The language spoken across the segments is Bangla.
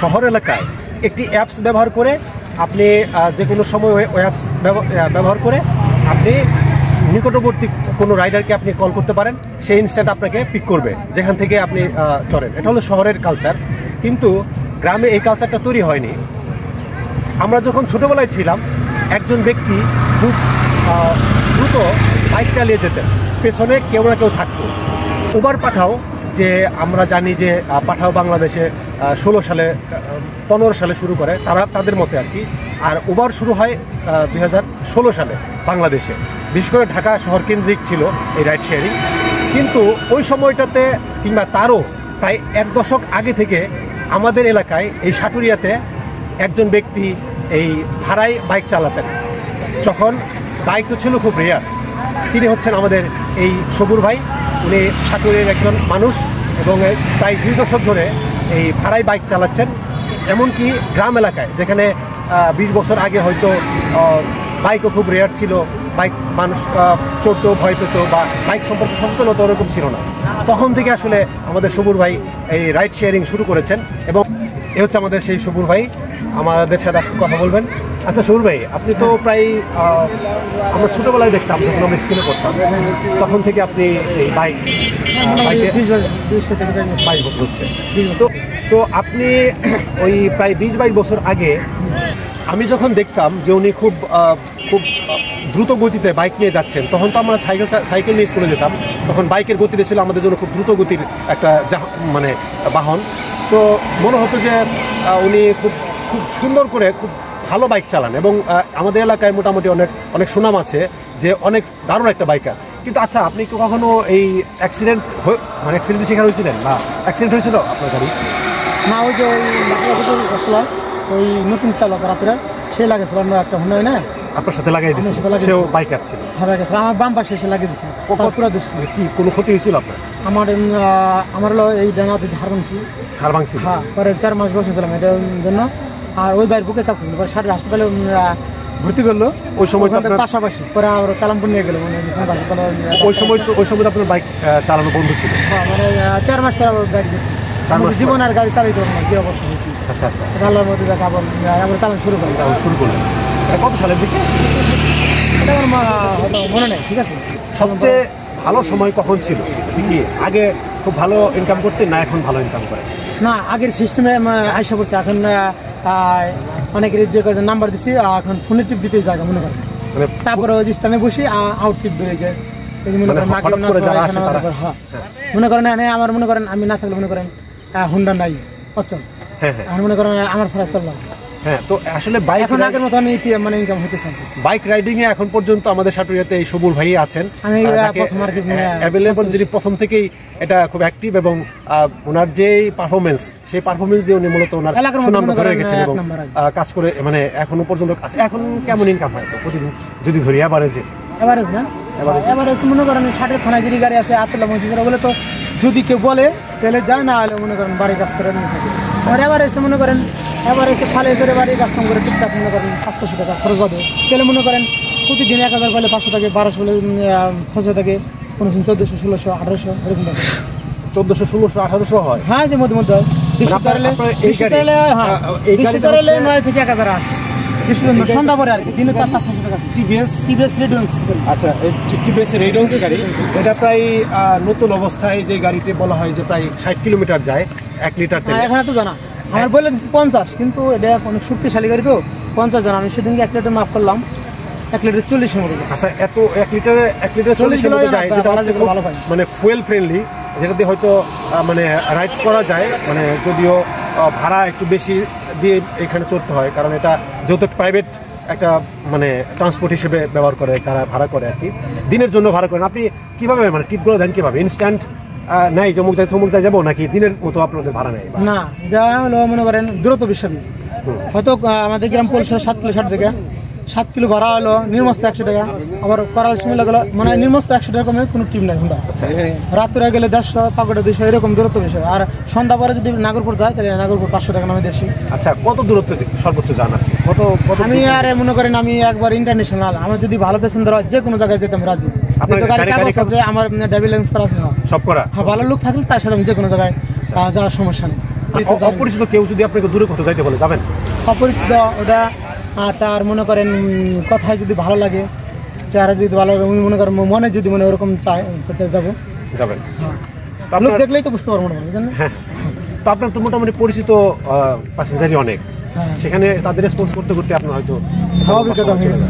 শহর এলাকায় একটি অ্যাপস ব্যবহার করে আপনি যে কোনো সময় ওই অ্যাপস ব্যবহার করে আপনি নিকটবর্তী কোনো রাইডারকে আপনি কল করতে পারেন, সেই ইনস্ট্যান্ট আপনাকে পিক করবে যেখান থেকে আপনি চড়েন। এটা হলো শহরের কালচার, কিন্তু গ্রামে এই কালচারটা তৈরি হয়নি। আমরা যখন ছোটোবেলায় ছিলাম, একজন ব্যক্তি খুব দ্রুত বাইক চালিয়ে যেতেন, পেছনে কেউ না কেউ থাকতো। উবার পাঠাও, যে আমরা জানি যে পাঠাও বাংলাদেশে 15 সালে শুরু করে, তাদের মতে আর কি। আর উবার শুরু হয় 2016 সালে বাংলাদেশে, বিশেষ করে ঢাকা শহর কেন্দ্রিক ছিল এই রাইড শেয়ারিং। কিন্তু ওই সময়টাতে কিংবা তারও প্রায় 1 দশক আগে থেকে আমাদের এলাকায় এই সাটুরিয়াতে একজন ব্যক্তি এই ভাড়ায় বাইক চালাতেন, যখন বাইক তো ছিল খুব রেয়ার। তিনি হচ্ছেন আমাদের এই সবুর ভাই। উনি সাটুরিয়ার একজন মানুষ এবং প্রায় 2 দশক ধরে এই ভাড়ায় বাইক চালাচ্ছেন, এমনকি গ্রাম এলাকায় যেখানে 20 বছর আগে হয়তো বাইকও খুব রেয়ার ছিল, বাইক মানুষ চড়তেও ভয় পেত বা বাইক সম্পর্কে সচেতনতা ওরকম ছিল না, তখন থেকে আসলে আমাদের সবুর ভাই এই রাইড শেয়ারিং শুরু করেছেন। এবং এ হচ্ছে আমাদের সেই সবুর ভাই, আমাদের সাথে আজকে কথা বলবেন। আচ্ছা সবুর ভাই, আপনি তো প্রায় আমরা ছোটোবেলায় দেখতাম যখন আমরা স্কুলে পড়তাম, তখন থেকে আপনি এই বাইকে 22 বছর হচ্ছে। তো আপনি ওই প্রায় 20-22 বছর আগে আমি যখন দেখতাম যে উনি খুব দ্রুত গতিতে বাইক নিয়ে যাচ্ছেন, তখন তো আমরা সাইকেল নিয়ে স্কুলে যেতাম, তখন বাইকের গতিতে ছিল আমাদের জন্য খুব দ্রুত গতির একটা মানে বাহন। তো মনে হতো যে উনি খুব সুন্দর করে খুব ভালো বাইক চালান এবং আমাদের এলাকায় মোটামুটি অনেক সুনাম আছে যে অনেক দারুণ একটা বাইকার। কিন্তু আচ্ছা, আপনি কি কখনো এই অ্যাক্সিডেন্টের শিকার হয়েছিলেন বা অ্যাক্সিডেন্ট হয়েছিল আপনার গাড়ি? না, ওই যে ওই নতুন চালক রাত্রে সে লাগেছিল একটা হুন্ডাই না, আপনার সাথে লাগাই দিয়েছিল? সেও বাইকার ছিল? হ্যাঁ, বাইকার ছিল। আমার বাম পাশে এসে লাগিয়ে দিয়েছে, পুরো দোষ। কি কোনো ক্ষতি হয়েছিল আপনার? আমার হলো এই ডাঙাতে হাড় ভাঙছিল। হ্যাঁ, পরে 4 মাস বসেছিলাম এটার জন্য। আর ওই বাইর বুকে চাপ ছিল, পরে সাথে হাসপাতালে ভর্তি করলো। ওই সময় পাশাপাশি পরে আবার কালামপুর নিয়ে গেলো। ওই সময় আপনার বাইক চালানো বন্ধ ছিল? হ্যাঁ, মানে 4 মাস পর আবার বাইক দিচ্ছি। জীবন আর গাড়ি চালাইতে হবে না, যে অবস্থা হয়েছি। আচ্ছা, আল্লাহর মধ্যে আবার চালানো শুরু করলেন। কত সালের দিকে? এটা আমার হয়তো মনে নেই। ঠিক আছে, সবচেয়ে ভালো সময় কখন ছিল? কি আগে খুব ভালো ইনকাম করতেন না এখন ভালো ইনকাম করেন? না, আগের সিস্টেমে আইসা পড়ছে। এখন অনেকের যে কয়েকজন নাম্বার দিচ্ছি, এখন ফোনে টিপ দিতে জায়গা মনে করেন, তারপরে ওই স্টানে বসে আউট টিপ ধরে যায়। মনে করেন আমার মনে করেন আমি না থাকলে মনে করেন হুন্ডা নাই অচল। আর মনে করেন আমার ছাড়া চললাম। হ্যাঁ, তো আসলে বাইক এখন আগের মতো মানে ইনকাম হইতেছে। বাইক রাইডিং এ এখন পর্যন্ত আমাদের সাটুরিয়াতে এই সবুর ভাই আছেন। আমি প্রথম আর কি অ্যাভেলেবল, যিনি প্রথম থেকেই এটা খুব অ্যাক্টিভ এবং ওনার যে পারফরমেন্স, সেই পারফরমেন্স দিয়ে উনি মূলত ওনার সুনাম ধরে রেখেছেন এবং কাজ করে মানে এখনো পর্যন্ত আছে। এখন কেমন ইনকাম হয় প্রতিদিন যদি ধরি এভারেজ না? এভারেজ মনে করেন 60-এর থানায় যে গাড়ি আছে আতলা মসজিদের বলে, তো যদি কেউ বলে তাহলে যায়, না হলে মনে করেন বাড়ি কাজ করে নিয়ে থাকে। আর এভারেজে মনে করেন ফালে এসে বাড়ি কাজ কাম করে টুকটাক মনে করেন 500 টাকা খরচ বাদে, তাহলে মনে করেন প্রতিদিন 1000 পাইলে 500 থাকে, 1200 হলে 600 থাকে, 1400, 1600, 1800 এরকম থাকে। 1400, 1600, 1800 হয়? হ্যাঁ, যে মধ্যে হয়। বেশি করলে 9 থেকে 1000 আসে। সন্ধ্যা পরে আর কি, দিনে তার 500 টাকা। টিভিএস রেডিয়ন্স। আচ্ছা, টিভিএস রেডিয়ন্স গাড়ি, এটা প্রায় নতুন অবস্থায় যে গাড়িটি বলা হয় যে প্রায় 60 কিলোমিটার যায় 1 লিটার তেলে। এখানে তো জানা আমার বলে দিচ্ছি 50, কিন্তু এটা অনেক শক্তিশালী গাড়ি তো 50 জানা। আমি সেদিনকে 1 লিটার মাপ করলাম, 1 লিটার 40-এর মতো যায়। আচ্ছা, এত 1 লিটার 40-এর মতো যায়, মানে ফুয়েল ফ্রেন্ডলি, যেটা দিয়ে হয়তো মানে রাইড করা যায়, মানে যদিও ভাড়া একটু বেশি দিয়ে এখানে চড়তে হয়, কারণ এটা যেহেতু প্রাইভেট একটা মানে ট্রান্সপোর্ট হিসেবে ব্যবহার করে যারা ভাড়া করে আর কি, দিনের জন্য ভাড়া করেন। আপনি কীভাবে মানে টিপগুলো দেন কীভাবে? ইনস্ট্যান্ট নাই যে থমুক যাই যাবো, নাকি দিনের মতো আপনাদের ভাড়া নেই? না, এটা হলো মনে করেন দূরত্ব বিষয়। হয়তো আমাদের গ্রাম পরিসর 7 কিলো 60 থেকে 7 কিলো ভাড়া হলো, নির্মস্ত 100 টাকা, আবার করাল সময় লাগলো, মানে নির্মস্ত 100 টাকা কমে কোনো টিম নাই হুন্ডা। রাত্রে গেলে 150, পাকড়ে 200, এরকম দূরত্ব বেশি। আর সন্ধ্যা পরে যদি নাগরপুর যায় তাহলে নাগরপুর 500 টাকা নামে দেশি। আচ্ছা, কত দূরত্ব সর্বোচ্চ জানা? কত কত? আমি আর মনে করেন আমি একবার ইন্টারন্যাশনাল, আমার যদি ভালো প্যাসেঞ্জার হয় যে কোনো জায়গায় যেতাম রাজি। গাড়ি কাগজ আছে, আমার ড্রাইভিং লাইসেন্স করা আছে সব করা। হ্যাঁ, ভালো লোক থাকলে তার সাথে আমি যে কোনো জায়গায় যাওয়ার সমস্যা নেই। অপরিচিত কেউ যদি আপনাকে দূরে কোথাও যাইতে বলে যাবেন? অপরিচিত ওটা তার মনে করেন কথায় যদি ভালো লাগে, চেহারা যদি ভালো লাগে, মনে করেন মনে যদি মনে ওরকম যাবো, যাবেন। হ্যাঁ, লোক দেখলেই তো বুঝতে পারবো না, বুঝলেন? হ্যাঁ, তো আপনার তো মোটামুটি পরিচিত প্যাসেঞ্জারই অনেক, সেখানে তাদের রেসপন্স করতে করতে আপনার হয়তো অভিজ্ঞতা হয়ে গেছে।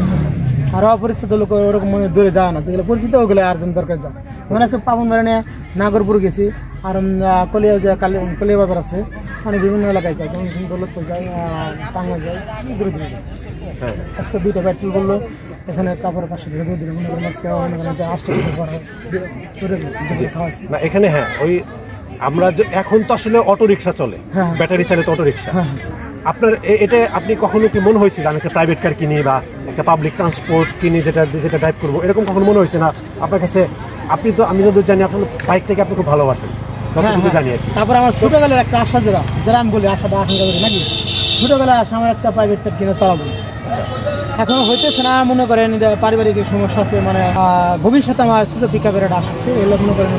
আর অপরিচিত লোক ওরকম মনে দূরে যায় না, যেগুলো পরিচিত ওগুলো আর্জেন্ট দরকার যায়। মনে আছে পাবন বেড়ানে নাগরপুর গেছি, আর কলিয়া যে কলিয়া বাজার আছে, মানে বিভিন্ন এলাকায় যায়, যেমন দৌলতপুর যায়, টাঙ্গাইল যায়, দূরে দূরে যায়। আজকে 2টা পেট্রোল করলো, এখানে কাপড় 500 টাকা দিয়ে দিল, মনে করেন আজকে যে 8টা না এখানে। হ্যাঁ, ওই আমরা এখন তো আসলে অটো রিক্সা চলে, ব্যাটারি চালিত অটো রিক্সা। আপনার এটা আপনি কখনো কি মনে হয়েছে যে আমি একটা প্রাইভেট কার কিনি বা একটা পাবলিক ট্রান্সপোর্ট কিনি যেটা ড্রাইভ করবো, এরকম কখনো মনে হয়েছে না আপনার কাছে? আপনি তো, আমি যত জানি আপনার বাইকটাকে আপনি খুব ভালোবাসেন, জানি। তারপর আমার ছোটবেলার একটা আশা, যারা আমি বলি আশাটা আকাঙ্ক্ষা নাকি, ছোটবেলায় আসা আমার একটা প্রাইভেট কার কিনে চালাবো। এখনো হইতেছে না, মনে করেন এটা পারিবারিক সমস্যা আছে, মানে ভবিষ্যতে আমার ছোট পিকআপের একটা আশা আছে, এগুলো মনে করেন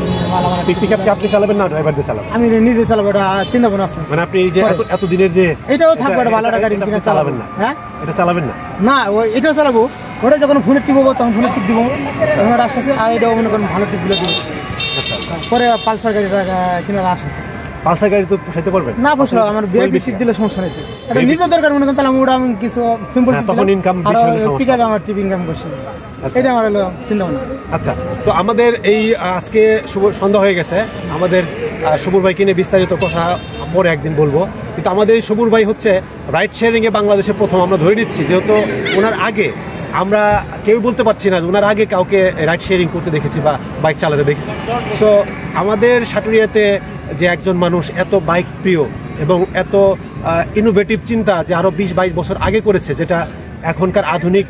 পিকআপকে আপনি চালাবেন না ড্রাইভার দিয়ে চালাবেন? আমি নিজে চালাবো, এটা চিন্তা ভাবনা আছে। মানে আপনি এই যে এত দিনের যে এটাও থাকবে, এটা ভালো একটা গাড়ি কিনে চালাবেন না? হ্যাঁ, এটা চালাবেন না? না, এটাও চালাবো, ওটা যখন ফোনে টিপবো তখন ফোনে টিপ দিব, আমার আশা আছে। আর এটাও মনে করেন ভালো টিপগুলো দিব। পরে পালসার গাড়িটা কেনার আশা আছে। পালসার গাড়ি তো পোষাইতে পারবেন না? পোষালো, আমার ভিআইপি টিপ দিলে সমস্যা নেই। এটা নিজের দরকার মনে করেন, তাহলে ওটা আমি কিছু সিম্পল তখন ইনকাম, আর পিকআপে আমার টিপ ইনকাম করছি, এটা আমার হলো চিন্তা ভাবনা। আচ্ছা, তো আমাদের এই আজকে সন্ধ্যা হয়ে গেছে, আমাদের সবুর ভাই কিনে বিস্তারিত কথা পরে একদিন বলবো। কিন্তু আমাদের এই সবুর ভাই হচ্ছে রাইড শেয়ারিংয়ে বাংলাদেশে প্রথম, আমরা ধরে নিচ্ছি, যেহেতু ওনার আগে আমরা কেউ বলতে পারছি না ওনার আগে কাউকে রাইড শেয়ারিং করতে দেখেছি বা বাইক চালাতে দেখেছি। সো আমাদের সাটুরিয়াতে যে একজন মানুষ এত বাইক প্রিয় এবং এত ইনোভেটিভ চিন্তা যে আরও 20-22 বছর আগে করেছে, যেটা এখনকার আধুনিক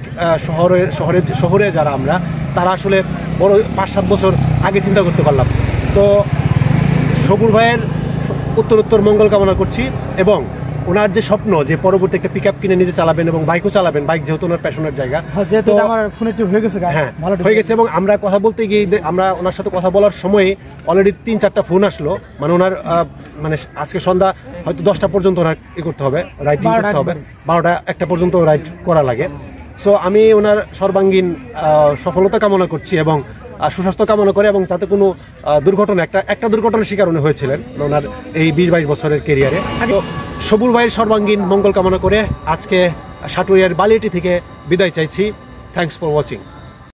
শহরে যারা আমরা, তারা আসলে বড় 5-7 বছর আগে চিন্তা করতে পারলাম। তো সবুর ভাইয়ের উত্তরোত্তর মঙ্গল কামনা করছি, এবং ওনার যে স্বপ্ন যে পরবর্তী একটা পিকআপ কিনে নিজে চালাবেন এবং বাইকও চালাবেন, বাইক যেহেতু ওনার প্যাশনের জায়গা, যেহেতু আমার ফোনে টিপ হয়ে গেছে, হ্যাঁ হয়ে গেছে। এবং আমরা কথা বলতে গিয়ে আমরা ওনার সাথে কথা বলার সময় অলরেডি 3-4টা ফোন আসলো, মানে ওনার মানে আজকে সন্ধ্যা হয়তো 10টা পর্যন্ত ওনার করতে হবে, রাইডিং করতে হবে, 12টা-1টা পর্যন্ত রাইড করা লাগে। সো আমি ওনার সর্বাঙ্গীন সফলতা কামনা করছি এবং সুস্বাস্থ্য কামনা করে, এবং যাতে কোনো দুর্ঘটনা, একটা দুর্ঘটনার শিকার উনি হয়েছিলেন ওনার এই 20-22 বছরের কেরিয়ারে। তো সবুর ভাইয়ের সর্বাঙ্গীন মঙ্গল কামনা করে আজকে সাটুরিয়ার বালিয়াটি থেকে বিদায় চাইছি। Thanks for watching.